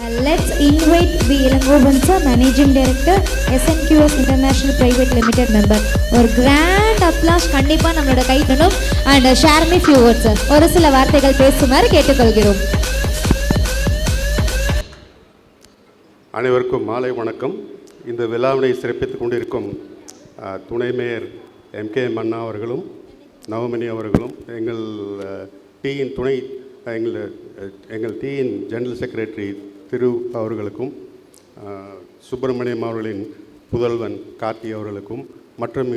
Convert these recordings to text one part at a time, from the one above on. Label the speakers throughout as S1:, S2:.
S1: Let's invite the Ilangovan sir, Managing Director, SNQS International Private Limited member. ஒரு grand applause கண்டிப்பா நம்மளோட கைத்தணும் and share me few words sir. ஒரு சில வார்த்தைகள் பேசுமாறு கேட்டுக்கொள்கிறோம்.
S2: அனைவருக்கும் மாலை வணக்கம். இந்த விழாவினை சிறப்பித்துக் கொண்டிருக்கும் துணை மேயர் MK மன்னா அவர்களும் நவமணி அவர்களும் எங்கள் டீயின் ஜெனரல் செக்ரட்டரி திரு அவர்களுக்கும் சுப்பிரமணியம் அவர்களின் புதல்வன் கார்த்தி அவர்களுக்கும் மற்றும்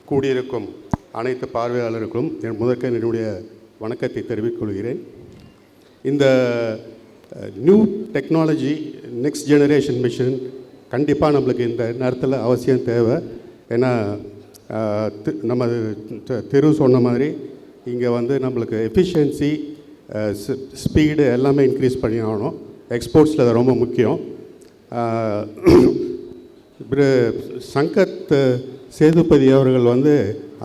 S2: கூடியிருக்கும் அனைத்து பார்வையாளருக்கும் என்னுடைய வணக்கத்தை தெரிவித்துக் கொள்கிறேன். இந்த new technology next generation machine கண்டிப்பாக நம்மளுக்கு இந்த நேரத்தில் அவசியம் தேவை. ஏன்னா நம்ம திரு சொன்ன மாதிரி இங்கே நம்மளுக்கு எஃபிஷியன்சி ஸ்பீடு எல்லாமே இன்க்ரீஸ் பண்ணி ஆகணும். எக்ஸ்போர்ட்ஸில் அது ரொம்ப முக்கியம். சங்கத் சேதுபதி அவர்கள்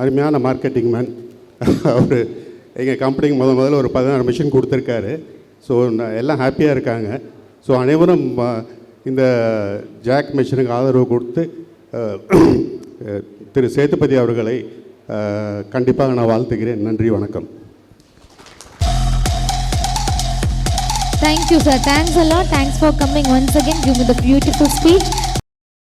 S2: அருமையான மார்க்கெட்டிங் மேன். அவர் எங்கள் கம்பெனிக்கு முதல்ல ஒரு 16 மிஷின் கொடுத்துருக்காரு. ஸோ எல்லாம் ஹாப்பியாக இருக்காங்க. ஸோ அனைவரும் இந்த ஜாக் மிஷினுக்கு ஆதரவு கொடுத்து திரு சேதுபதி அவர்களை கண்டிப்பாக நான் வாழ்த்துகிறேன். நன்றி, வணக்கம்.
S1: Thank you sir, thanks a lot, thanks for coming once again, give me the beautiful speech.